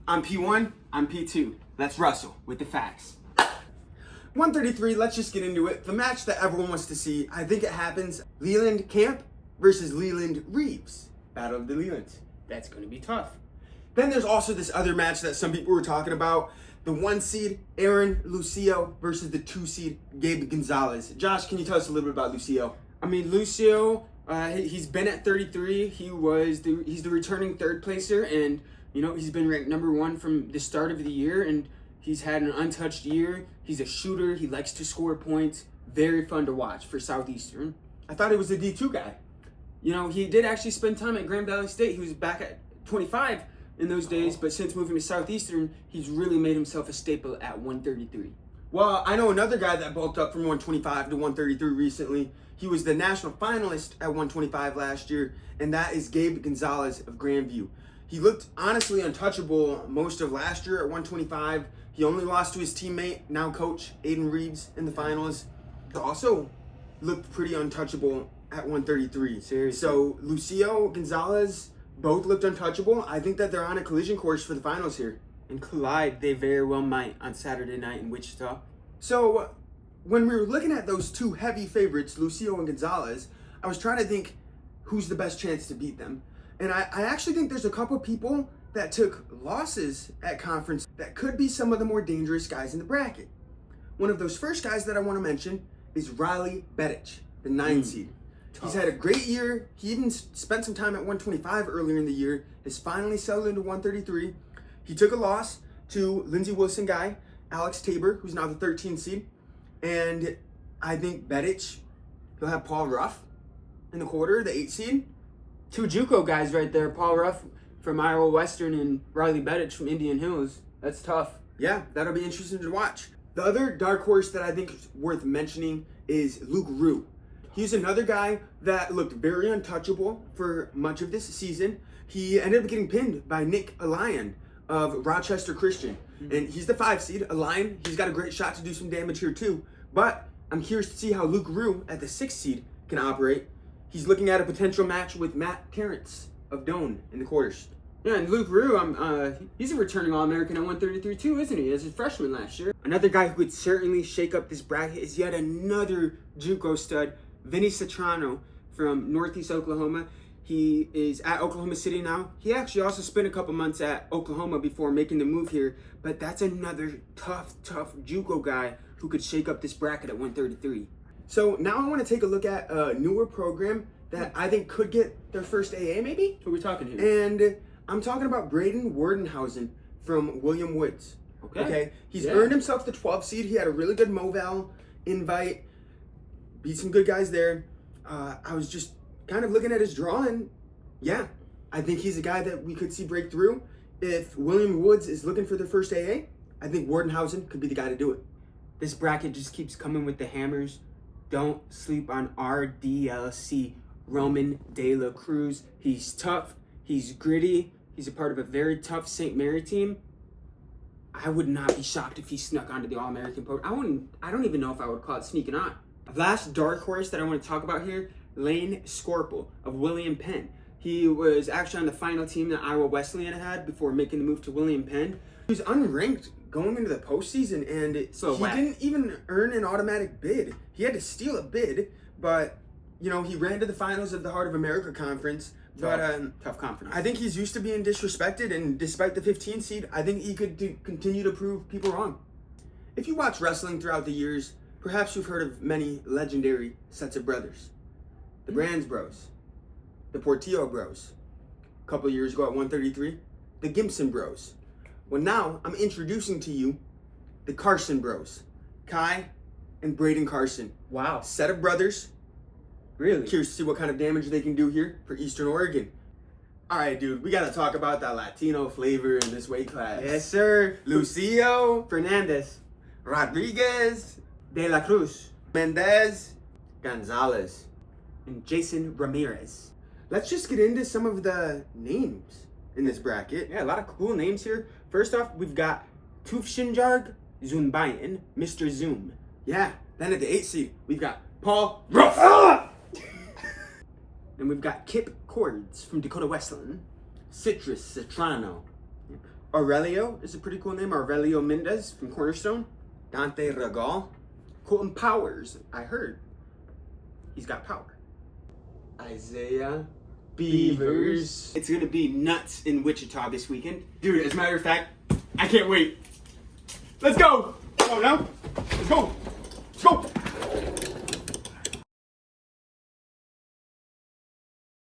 I'm P1, I'm P2. Let's wrestle with the facts. 133, let's just get into it. The match that everyone wants to see, I think it happens. Leland Camp versus Leland Reeves. Battle of the Lelands. That's going to be tough. Then there's also this other match that some people were talking about. The 1 seed, Aaron Lucio versus the 2 seed, Gabe Gonzalez. Josh, can you tell us a little bit about Lucio? I mean, Lucio, he's been at 33. He's the returning third placer, and he's been ranked number 1 from the start of the year, and he's had an untouched year. He's a shooter. He likes to score points. Very fun to watch for Southeastern. I thought he was a D2 guy. He did actually spend time at Grand Valley State. He was back at 25 in those days, but since moving to Southeastern, he's really made himself a staple at 133. Well, I know another guy that bulked up from 125 to 133 recently. He was the national finalist at 125 last year, and that is Gabe Gonzalez of Grandview. He looked honestly untouchable most of last year at 125. He only lost to his teammate, now coach, Aiden Reeves, in the finals. He also looked pretty untouchable at 133. Seriously. So Lucio, Gonzalez, both looked untouchable. I think that they're on a collision course for the finals here. And collide, they very well might on Saturday night in Wichita. So when we were looking at those two heavy favorites, Lucio and Gonzalez, I was trying to think who's the best chance to beat them. And I actually think there's a couple people that took losses at conference that could be some of the more dangerous guys in the bracket. One of those first guys that I want to mention is Riley Bedich, the 9 seed. He's had a great year. He even spent some time at 125 earlier in the year. Has finally settled into 133. He took a loss to Lindsey Wilson guy, Alex Tabor, who's now the 13 seed. And I think Bedich, he'll have Paul Ruff in the quarter, the 8 seed. 2 JUCO guys right there, Paul Ruff from Iowa Western and Riley Bedich from Indian Hills. That's tough. Yeah, that'll be interesting to watch. The other dark horse that I think is worth mentioning is Luke Rue. He's another guy that looked very untouchable for much of this season. He ended up getting pinned by Nick Allion of Rochester Christian. And he's the 5 seed. Allion, he's got a great shot to do some damage here too. But I'm curious to see how Luke Rue at the 6 seed can operate. He's looking at a potential match with Matt Terrence of Doane in the quarters. Yeah, and Luke Rue, he's a returning All-American at 133 too, isn't he? As a freshman last year. Another guy who could certainly shake up this bracket is yet another JUCO stud, Vinny Citrano from Northeast Oklahoma. He is at Oklahoma City now. He actually also spent a couple months at Oklahoma before making the move here, but that's another tough JUCO guy who could shake up this bracket at 133. So now I want to take a look at a newer program that I think could get their first AA maybe? Who are we talking here? And I'm talking about Braden Wardenhausen from William Woods. Okay? He's earned himself the 12 seed. He had a really good Moval invite. Beat some good guys there. I was just kind of looking at his draw, and yeah, I think he's a guy that we could see break through. If William Woods is looking for their first AA, I think Wardenhausen could be the guy to do it. This bracket just keeps coming with the hammers. Don't sleep on RDLC, Roman De La Cruz. He's tough. He's gritty. He's a part of a very tough St. Mary team. I would not be shocked if he snuck onto the All-American program. I don't even know if I would call it sneaking on. Last dark horse that I want to talk about here, Lane Scorpel of William Penn. He was actually on the final team that Iowa Wesleyan had before making the move to William Penn. He was unranked going into the postseason, and he didn't even earn an automatic bid. He had to steal a bid, but he ran to the finals of the Heart of America Conference. Tough conference. I think he's used to being disrespected, and despite the 15 seed, I think he could continue to prove people wrong. If you watch wrestling throughout the years, perhaps you've heard of many legendary sets of brothers. The Brands Bros, the Portillo Bros. A couple years ago at 133, the Gibson Bros. Well, now I'm introducing to you the Carson Bros, Kai and Braden Carson. Wow. Set of brothers. Really? Curious to see what kind of damage they can do here for Eastern Oregon. All right, dude, we got to talk about that Latino flavor in this weight class. Yes, sir. Lucio Fernandez, Rodriguez, De La Cruz, Mendez, Gonzalez, and Jason Ramirez. Let's just get into some of the names in this bracket. Yeah, a lot of cool names here. First off, we've got Tufshinjarg Zumbayan, Mr. Zoom. Yeah, then at the 8 seed, we've got Paul Ruff. And we've got Kip Cords from Dakota Wesleyan. Citrus Citrano. Aurelio is a pretty cool name. Aurelio Mendez from Cornerstone. Dante Regal. Colton Powers, I heard. He's got power. Isaiah Beavers. It's going to be nuts in Wichita this weekend. Dude, as a matter of fact, I can't wait. Let's go! Oh, no? Let's go! Let's go!